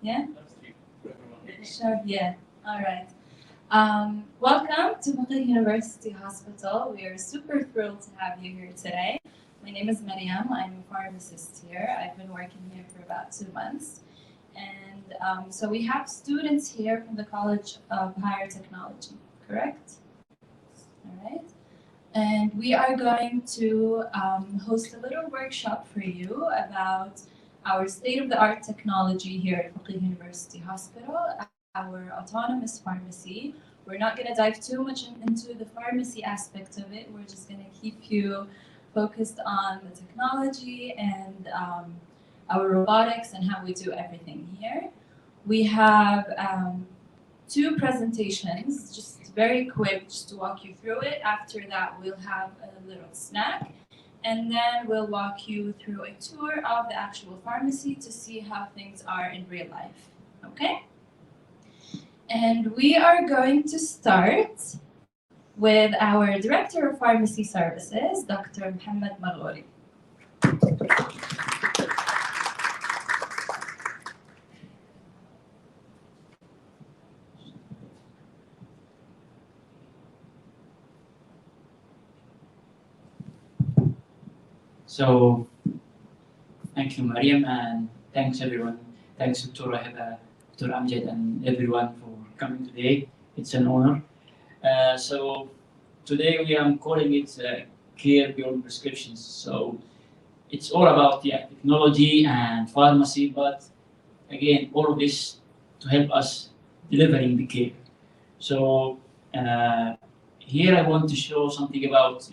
Yeah? Sure, yeah. All right. Welcome to Malori University Hospital. We are super thrilled to have you here today. My name is Mariam. I'm a pharmacist here. I've been working here for about 2 months. And so we have students here from the College of Higher Technology, correct? All right. And we are going to host a little workshop for you about our state-of-the-art technology here at Faqih University Hospital, our autonomous pharmacy. We're not going to dive too much into the pharmacy aspect of it. We're just going to keep you focused on the technology and our robotics and how we do everything here. We have 2 presentations, just very quick, just to walk you through it. After that, we'll have a little snack, and then we'll walk you through a tour of the actual pharmacy to see how things are in real life. Okay? And we are going to start with our Director of Pharmacy Services, Dr. Mohammad Malori. So, thank you, Mariam, and thanks everyone. Thanks, Dr. Raheba, Dr. Amjad, and everyone for coming today. It's an honor. So, today we are calling it Care Beyond Prescriptions. So, it's all about technology and pharmacy, but again, all of this to help us delivering the care. So, here I want to show something about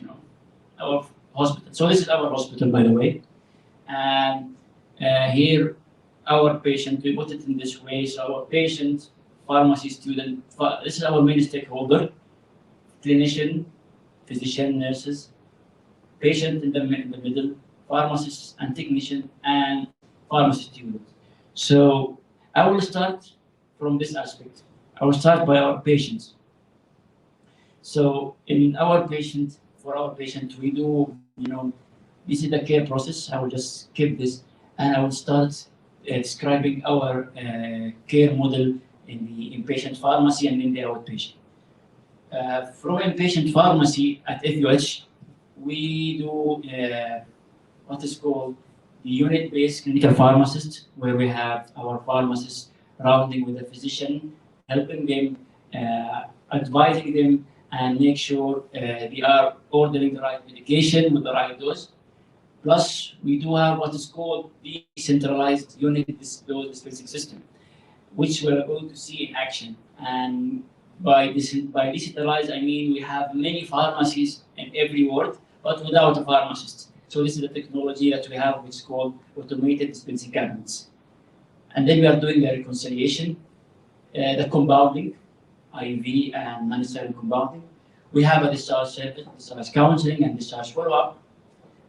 our hospital. So this is our hospital, by the way, and here our patient. We put it in this way. So our patient, pharmacy student. This is our main stakeholder: clinician, physician, nurses, patient in the middle, pharmacist and technician, and pharmacy student. So I will start from this aspect. I will start by our patients. So for our patient, we do, this is the care process. I will just skip this, and I will start describing our care model in the inpatient pharmacy and in the outpatient. From inpatient pharmacy at FUH, we do what is called the unit-based clinical pharmacist, where we have our pharmacists rounding with the physician, helping them, advising them, and make sure they are ordering the right medication with the right dose. Plus, we do have what is called the decentralized unit dose dispensing system, which we're going to see in action. And by decentralized, I mean we have many pharmacies in every ward, but without a pharmacist. So this is the technology that we have, which is called automated dispensing cabinets. And then we are doing the reconciliation, the compounding, IV and non-sterile compounding. We have a discharge service, discharge counseling, and discharge follow-up.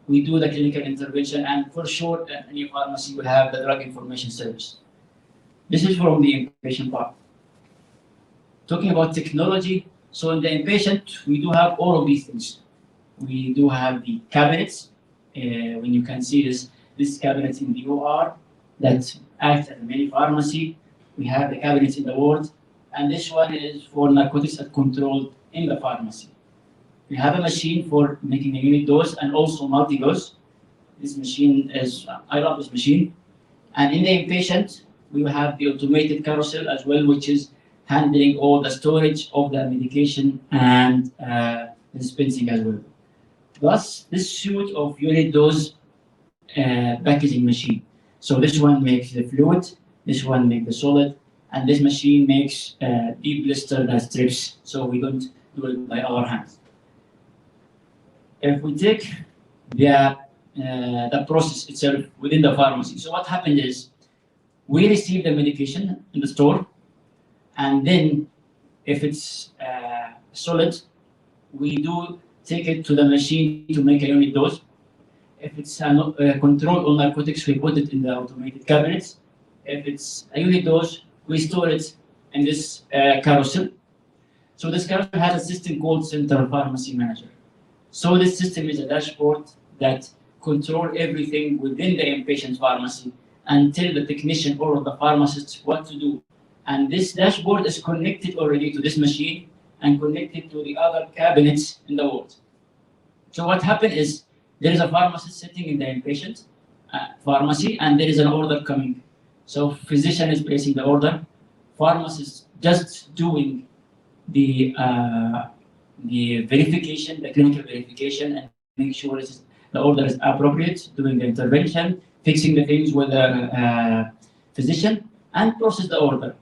We do the clinical intervention, and for sure, at any pharmacy, we have the drug information service. This is from the inpatient part. Talking about technology, so in the inpatient, we do have all of these things. We do have the cabinets. When you can see this cabinets in the OR that act as a mini pharmacy. We have the cabinets in the ward. And this one is for narcotics that controlled in the pharmacy. We have a machine for making a unit dose and also multi-dose. This machine is, I love this machine. And in the inpatient, we will have the automated carousel as well, which is handling all the storage of the medication and dispensing as well. Plus, this suite of unit dose packaging machine. So this one makes the fluid, this one makes the solid, and this machine makes deep blister that strips, so we don't do it by our hands. If we take the process itself within the pharmacy, so what happened is we receive the medication in the store, and then if it's solid, we do take it to the machine to make a unit dose. If it's a control on narcotics, we put it in the automated cabinets. If it's a unit dose, we store it in this carousel. So this carousel has a system called Central Pharmacy Manager. So this system is a dashboard that controls everything within the inpatient pharmacy and tell the technician or the pharmacist what to do. And this dashboard is connected already to this machine and connected to the other cabinets in the ward. So what happened is there is a pharmacist sitting in the inpatient pharmacy, and there is an order coming. So physician is placing the order, pharmacist just doing the verification, the clinical verification, and make sure the order is appropriate, doing the intervention, fixing the things with the physician, and process the order.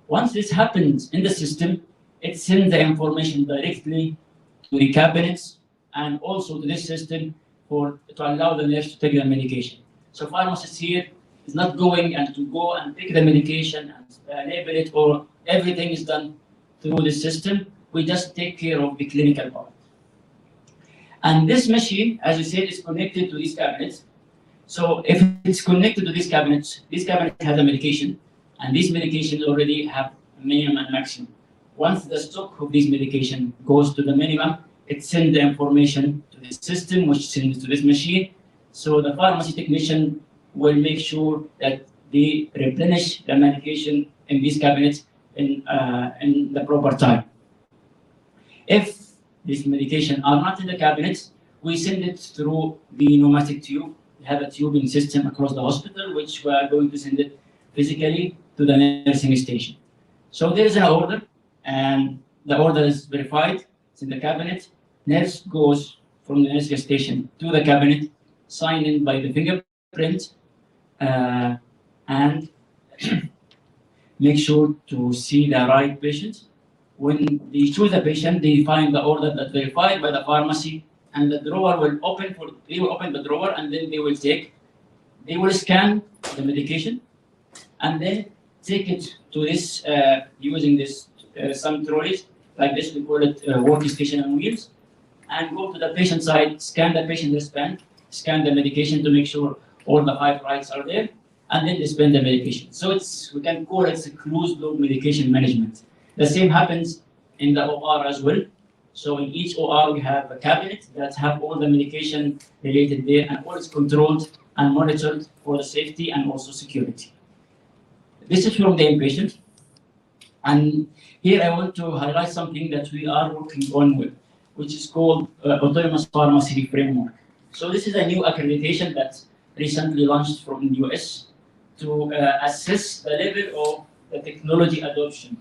Once this happens in the system, it sends the information directly to the cabinets and also to this system to allow the nurse to take the medication. So pharmacist here is not going and to go and take the medication and label it, or everything is done through the system. We just take care of the clinical part. And this machine, as you said, is connected to these cabinets. So if it's connected to these cabinets has a medication, and these medications already have a minimum and maximum. Once the stock of these medication goes to the minimum, it sends the information to the system, which sends to this machine. So the pharmacy technician will make sure that they replenish the medication in these cabinets in the proper time. If these medications are not in the cabinets, we send it through the pneumatic tube. We have a tubing system across the hospital, which we are going to send it physically to the nursing station. So there is an order, and the order is verified. It's in the cabinet. Nurse goes from the nursing station to the cabinet, signed in by the fingerprint, and make sure to see the right patient. When they choose the patient, they find the order that's verified by the pharmacy, and the drawer will open. They will open the drawer, and then they will scan the medication, and then take it to this using this some trolleys like this. We call it workstation on wheels, and go to the patient side, scan the patient wristband, scan the medication to make sure all the 5 rights are there, and then dispense the medication. So we can call it a closed loop medication management. The same happens in the OR as well. So in each OR we have a cabinet that have all the medication related there, and all is controlled and monitored for the safety and also security. This is from the inpatient. And here I want to highlight something that we are working on with, which is called Autonomous Pharmacy Framework. So this is a new accreditation that recently launched from the US to assess the level of the technology adoption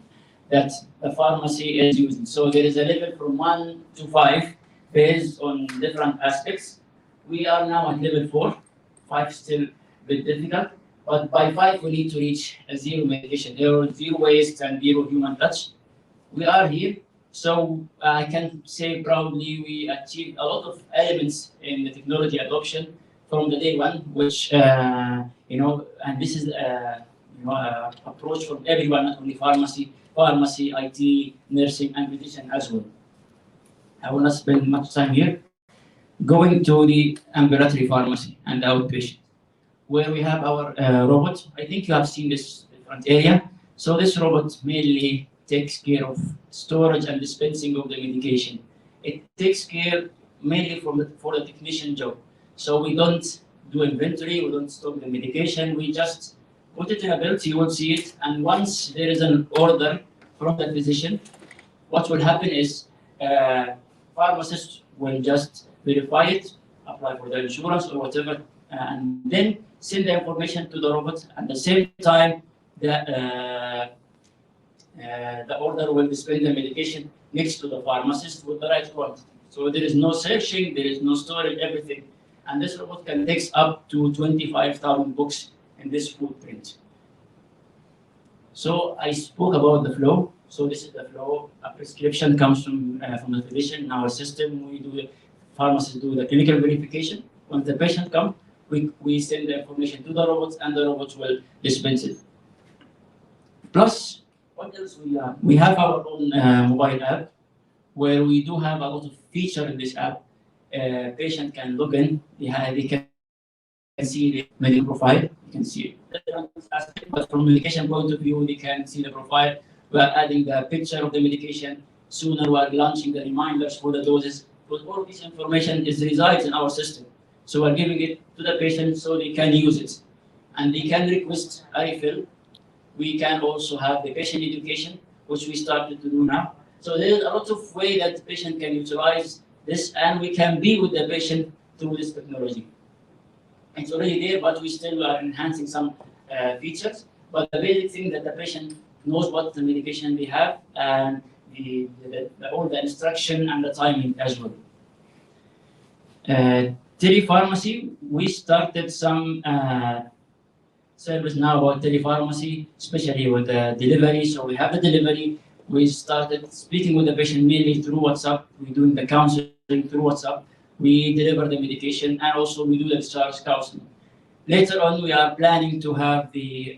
that the pharmacy is using. So there is a level from 1 to 5 based on different aspects. We are now at level 4. 5 still a bit difficult, but by 5 we need to reach a zero medication error, zero waste, and zero human touch. We are here, so I can say proudly we achieved a lot of elements in the technology adoption from the day one, which and this is approach from everyone, not only pharmacy, IT, nursing, and physician as well. I will not spend much time here. Going to the ambulatory pharmacy and the outpatient, where we have our robot. I think you have seen this different area. So this robot mainly takes care of storage and dispensing of the medication. It takes care mainly for the technician job. So we don't do inventory, we don't stock the medication, we just put it in a belt, you will see it, and once there is an order from the physician, what will happen is pharmacist will just verify it, apply for the insurance or whatever, and then send the information to the robot. At the same time, the order will display the medication next to the pharmacist with the right quantity. So there is no searching, there is no storage, everything. And this robot can take up to 25,000 books in this footprint. So I spoke about the flow. So this is the flow. A prescription comes from the physician. In our system, pharmacists do the clinical verification. Once the patient comes, we send the information to the robots, and the robots will dispense it. Plus, what else we have? We have our own mobile app, where we do have a lot of feature in this app. Patient can log in. They can see the medical profile. You can see it. But from medication point of view, they can see the profile. We are adding the picture of the medication. Sooner we are launching the reminders for the doses. But all of this information resides in our system. So we're giving it to the patient so they can use it. and they can request a refill. We can also have the patient education, which we started to do now. So there's a lot of way that the patient can utilize this, and we can be with the patient through this technology. It's already there, but we still are enhancing some features. But the basic thing that the patient knows what the medication they have and all the instruction and the timing as well. Telepharmacy, we started some service now about telepharmacy, especially with the delivery. So we have the delivery. We started speaking with the patient mainly through WhatsApp. We're doing the counseling through WhatsApp. We deliver the medication, and also we do the discharge counseling. Later on, we are planning to have the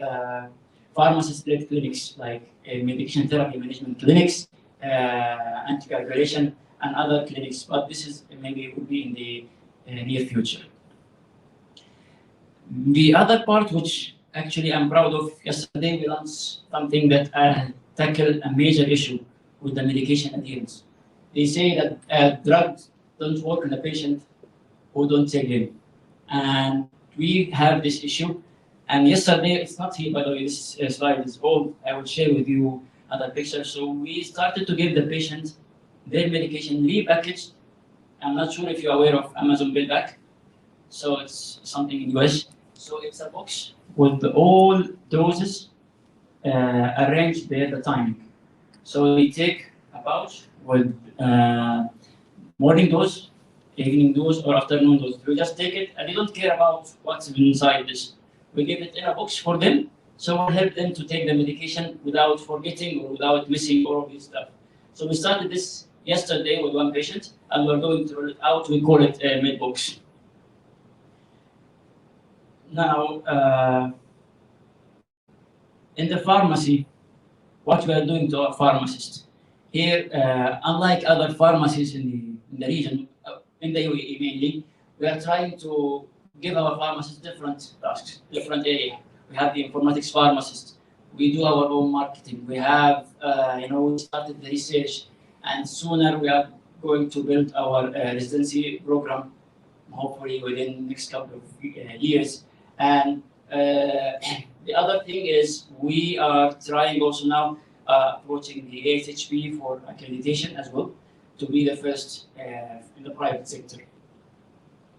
pharmacist-led clinics, like medication therapy management clinics, anticoagulation, and other clinics. But this is maybe would be in the near future. The other part, which actually I'm proud of, yesterday we launched something that tackled a major issue with the medication adherence. They say that drugs don't work on a patient who don't take them. And we have this issue. And yesterday, it's not here, by the way, this slide is old. I will share with you other pictures. So we started to give the patient their medication repackaged. I'm not sure if you're aware of Amazon Billback. So it's something in US. So it's a box with all doses arranged there, the timing. So we take a pouch with morning dose, evening dose, or afternoon dose. We just take it, and they don't care about what's inside this. We give it in a box for them, so we'll help them to take the medication without forgetting or without missing all of this stuff. So we started this yesterday with one patient, and we're going to roll it out. We call it a med box. Now, in the pharmacy, what we are doing to our pharmacists here, unlike other pharmacies in the region, in the UAE mainly, we are trying to give our pharmacists different tasks, different area. We have the informatics pharmacist. We do our own marketing. We have, we started the research, and sooner we are going to build our residency program, hopefully within the next couple of years. And the other thing is we are trying also now approaching the ASHP for accreditation as well, to be the first in the private sector.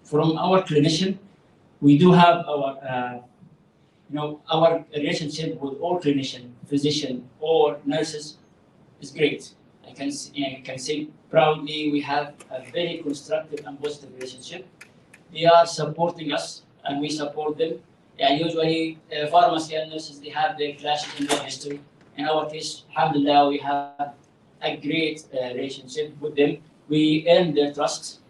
From our clinician, we do have our, our relationship with all clinician, physician, or nurses is great. I can say proudly we have a very constructive and positive relationship. They are supporting us, and we support them. And usually, pharmacy and nurses, they have their clashes in their history. In our case, alhamdulillah, we have a great relationship with them. We earn their trust,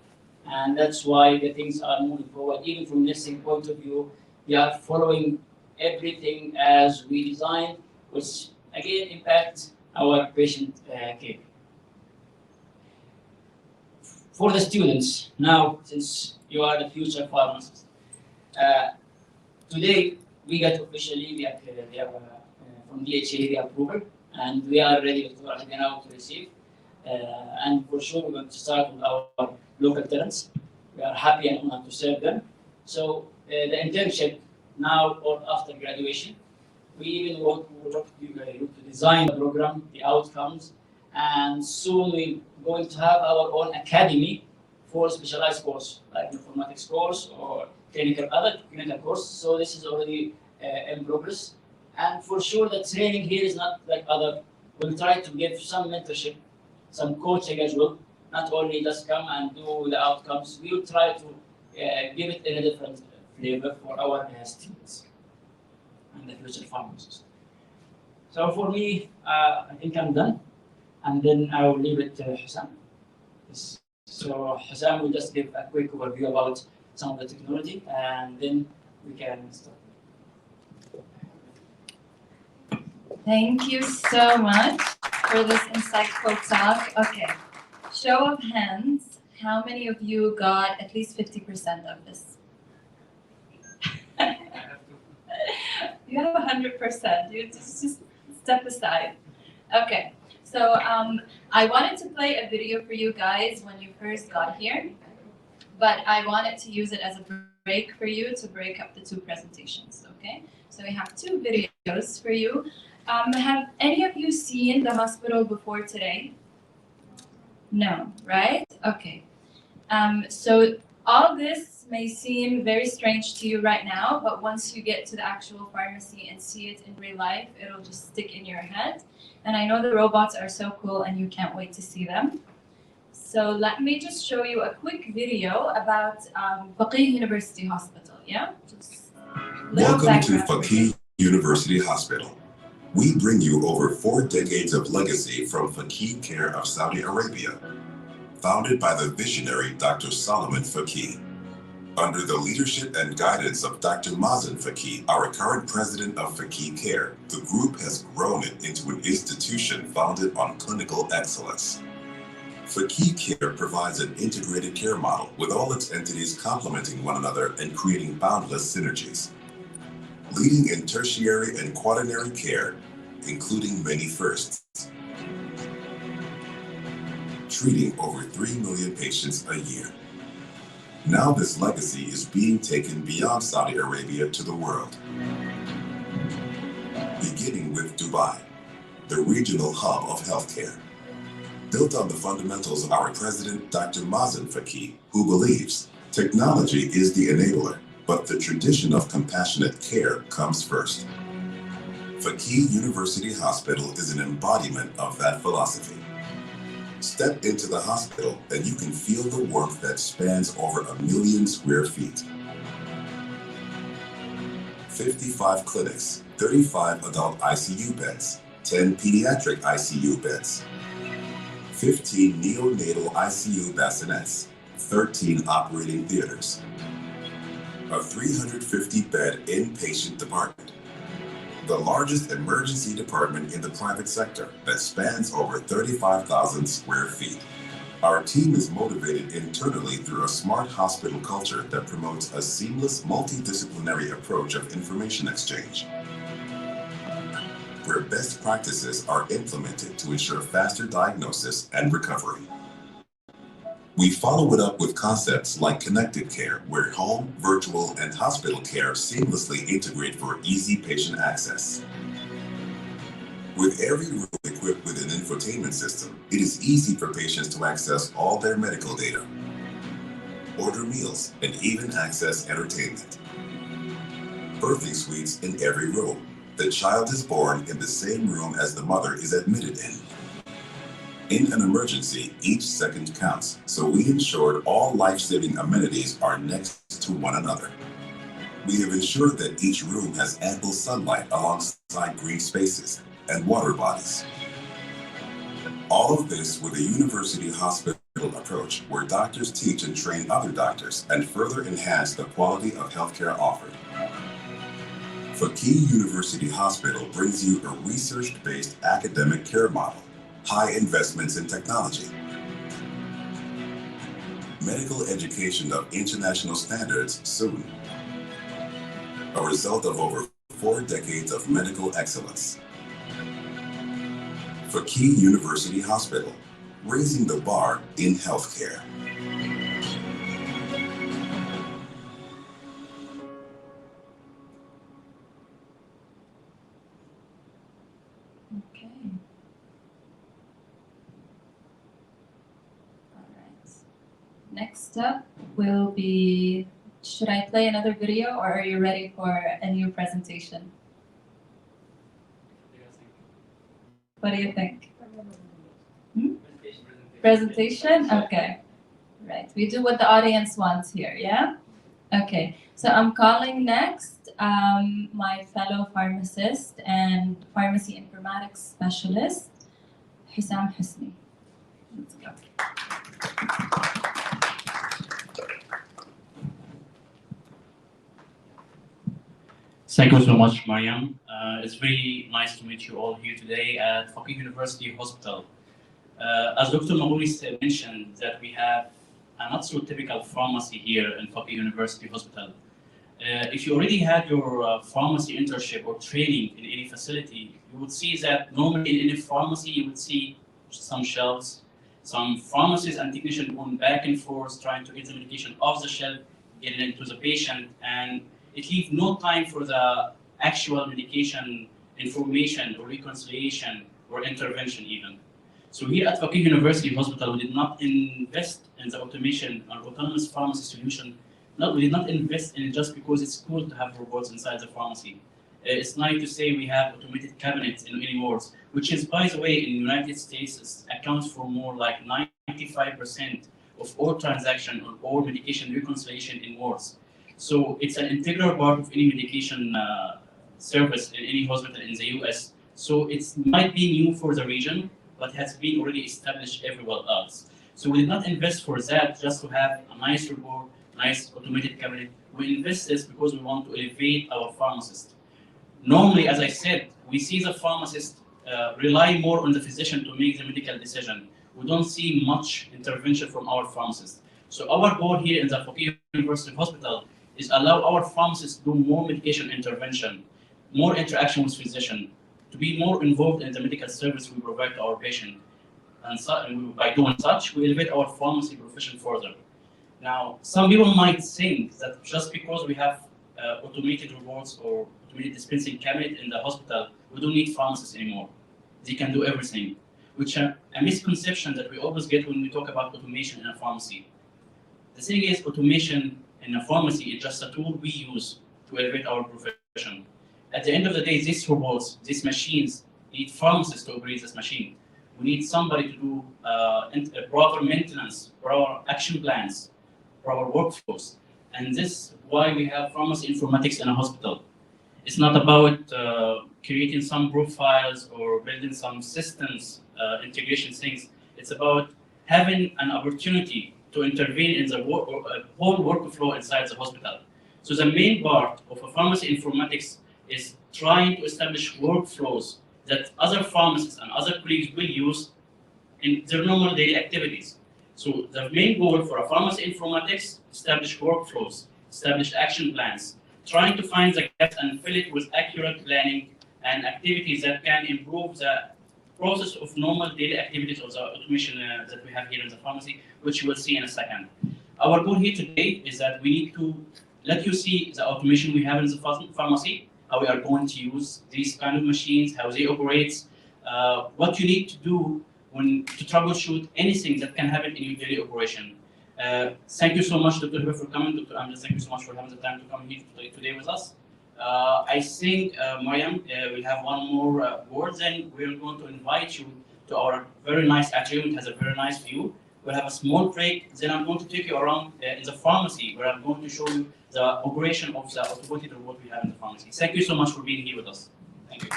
and that's why the things are moving forward. Even from nursing point of view, we are following everything as we designed, which again impacts our patient care. For the students, now, since you are the future pharmacists, today we got officially from DHA the approval, and we are ready now to receive. And for sure, we're going to start with our local talents. We are happy and honored to serve them. So the internship now or after graduation, we even want to design the program, the outcomes, and soon we're going to have our own academy for specialized course, like informatics course or other clinical course. So this is already in progress. And for sure, the training here is not like other. We'll try to give some mentorship, some coaching as well. Not only just come and do the outcomes. We will try to give it in a different flavor for our students and the future pharmacists. So for me, I think I'm done. And then I will leave it to Hussam. So Hussam will just give a quick overview about some of the technology, and then we can start. Thank you so much for this insightful talk. Okay, show of hands, how many of you got at least 50% of this? You have 100%. You just step aside. Okay, so I wanted to play a video for you guys when you first got here, but I wanted to use it as a break for you to break up the two presentations, okay? So we have two videos for you. Have any of you seen the hospital before today? No, right? Okay. So all this may seem very strange to you right now, but once you get to the actual pharmacy and see it in real life, it'll just stick in your head. And I know the robots are so cool and you can't wait to see them. So let me just show you a quick video about Faqih University Hospital, yeah? Just Welcome to Faqih University Hospital. We bring you over 4 decades of legacy from Faqih Care of Saudi Arabia, founded by the visionary Dr. Solomon Faqih. Under the leadership and guidance of Dr. Mazen Faqih, our current president of Faqih Care, the group has grown it into an institution founded on clinical excellence. Faqih Care provides an integrated care model with all its entities complementing one another and creating boundless synergies. Leading in tertiary and quaternary care, including many firsts. Treating over 3 million patients a year. Now this legacy is being taken beyond Saudi Arabia to the world. Beginning with Dubai, the regional hub of healthcare. Built on the fundamentals of our president, Dr. Mazen Faqih, who believes technology is the enabler, but the tradition of compassionate care comes first. Faqih University Hospital is an embodiment of that philosophy. Step into the hospital and you can feel the warmth that spans over 1 million square feet. 55 clinics, 35 adult ICU beds, 10 pediatric ICU beds, 15 neonatal ICU bassinets, 13 operating theaters, a 350-bed inpatient department, the largest emergency department in the private sector that spans over 35,000 square feet. Our team is motivated internally through a smart hospital culture that promotes a seamless multidisciplinary approach of information exchange, where best practices are implemented to ensure faster diagnosis and recovery. We follow it up with concepts like connected care, where home, virtual, and hospital care seamlessly integrate for easy patient access. With every room equipped with an infotainment system, it is easy for patients to access all their medical data, order meals, and even access entertainment. Birthing suites in every room. The child is born in the same room as the mother is admitted in. In an emergency, each second counts, so we ensured all life-saving amenities are next to one another. We have ensured that each room has ample sunlight alongside green spaces and water bodies. All of this with a university hospital approach where doctors teach and train other doctors and further enhance the quality of healthcare offered. Faqih University Hospital brings you a research-based academic care model, high investments in technology, medical education of international standards soon, a result of over 4 decades of medical excellence. Faqih University Hospital, raising the bar in healthcare. Okay. All right. Next up will be, should I play another video or are you ready for a new presentation? What do you think? Presentation? Okay. Right. We do what the audience wants here, yeah? Okay. So I'm calling next my fellow pharmacist and pharmacy informatics specialist, Husam Husni. Let's go. Thank you so much, Mariam. It's very nice to meet you all here today at Faqih University Hospital. As Dr. Malori mentioned, that we have a not so typical pharmacy here in Faqih University Hospital. If you already had your pharmacy internship or training in any facility, you would see that normally in any pharmacy you would see some shelves, some pharmacists and technicians going back and forth trying to get the medication off the shelf, getting into the patient, and it leaves no time for the actual medication information or reconciliation or intervention even. So here at Fakir University Hospital, we did not invest in the automation or autonomous pharmacy solution. We did not invest in it just because it's cool to have robots inside the pharmacy. It's nice to say we have automated cabinets in many wards, which is, by the way, in the United States, accounts for more like 95% of all transaction or all medication reconciliation in wards. So it's an integral part of any medication service in any hospital in the US. So it might be new for the region, but has been already established everywhere else. So we did not invest for that just to have a nice report, nice automated cabinet. We invest this because we want to elevate our pharmacists. Normally, as I said, we see the pharmacist rely more on the physician to make the medical decision. We don't see much intervention from our pharmacists. So our goal here in the Fakir University Hospital is allow our pharmacists to do more medication intervention, more interaction with physician, to be more involved in the medical service we provide to our patient. And by doing such, we elevate our pharmacy profession further. Now, some people might think that just because we have automated robots or automated dispensing cabinet in the hospital, we don't need pharmacists anymore. They can do everything, which is a misconception that we always get when we talk about automation in a pharmacy. The thing is, automation in a pharmacy is just a tool we use to elevate our profession. At the end of the day, these robots, these machines, need pharmacists to operate this machine. We need somebody to do proper maintenance, proper action plans, proper workflows. And this is why we have pharmacy informatics in a hospital. It's not about creating some profiles or building some systems, integration things. It's about having an opportunity to intervene in the whole workflow inside the hospital. So the main part of a pharmacy informatics is trying to establish workflows that other pharmacists and other colleagues will use in their normal daily activities. So the main goal for a pharmacy informatics, establish workflows, establish action plans, trying to find the gaps and fill it with accurate planning and activities that can improve the process of normal daily activities of the automation that we have here in the pharmacy, which you will see in a second. Our goal here today is that we need to let you see the automation we have in the pharmacy, how we are going to use these kind of machines, how they operate, what you need to do to troubleshoot anything that can happen in your daily operation. Thank you so much, Dr. Hiba, for coming. Dr. Amjad, thank you so much for having the time to come here today with us. I think, Mariam, will have one more word, then we're going to invite you to our very nice atrium. It has a very nice view. We'll have a small break, then I'm going to take you around in the pharmacy, where I'm going to show you the operation of the automated robot we have in the pharmacy. Thank you so much for being here with us. Thank you.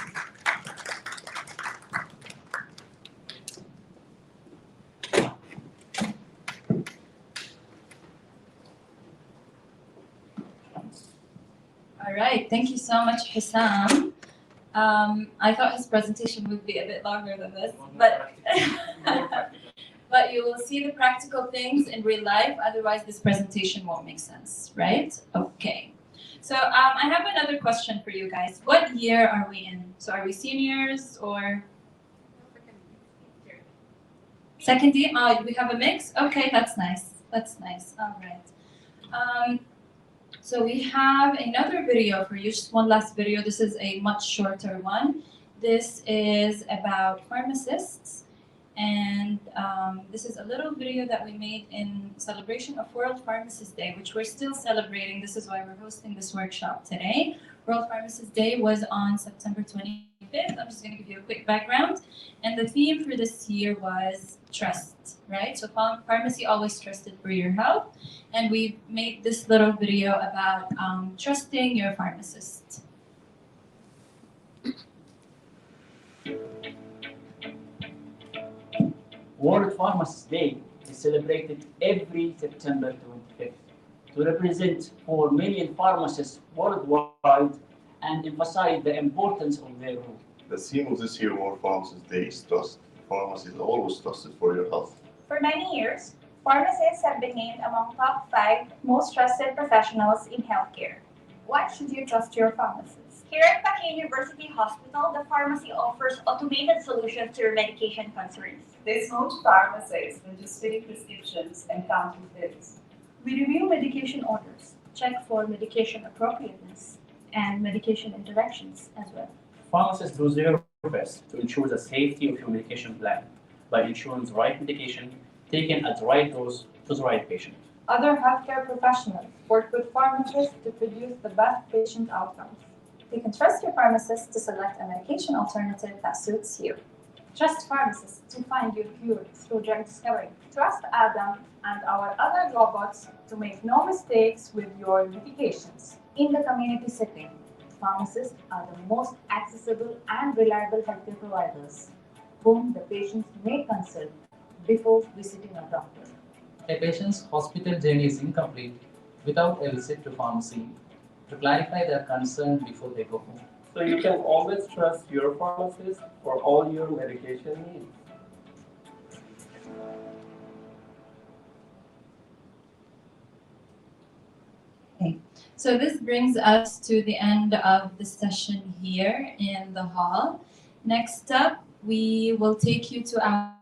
All right, thank you so much, Hissam. I thought his presentation would be a bit longer than this, but but you will see the practical things in real life. Otherwise, this presentation won't make sense, right? Okay. So I have another question for you guys. What year are we in? So are we seniors or second year? We have a mix. Okay, that's nice. That's nice. All right. So we have another video for you, just one last video. This is a much shorter one. This is about pharmacists. And this is a little video that we made in celebration of World Pharmacist Day, which we're still celebrating. This is why we're hosting this workshop today. World Pharmacist Day was on September 25th. I'm just going to give you a quick background. And the theme for this year was trust, right? So pharmacy always trusted for your health. And we made this little video about trusting your pharmacist. World Pharmacist Day is celebrated every September 25th to represent 4 million pharmacists worldwide and emphasize the importance of their role. The theme of this year World Pharmacist Day is trust. Pharmacy is always trusted for your health. For many years, pharmacists have been named among top 5 most trusted professionals in healthcare. Why should you trust your pharmacist? Here at Fakir University Hospital, the pharmacy offers automated solutions to your medication concerns. There's no pharmacists when just filling prescriptions and counting pills. We review medication orders, check for medication appropriateness, and medication interactions as well. Pharmacists do their best to ensure the safety of your medication plan by ensuring the right medication taken at the right dose to the right patient. Other healthcare professionals work with pharmacists to produce the best patient outcomes. You can trust your pharmacist to select a medication alternative that suits you. Trust pharmacists to find your cure through drug discovery. Trust Adam and our other robots to make no mistakes with your medications. In the community setting, pharmacists are the most accessible and reliable healthcare providers whom the patients may consult before visiting a doctor. A patient's hospital journey is incomplete without a visit to pharmacy to clarify their concern before they go home. So you can always trust your pharmacist for all your medication needs. So this brings us to the end of the session here in the hall. Next up, we will take you to our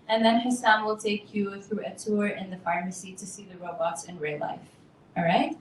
and then Hussam will take you through a tour in the pharmacy to see the robots in real life. All right?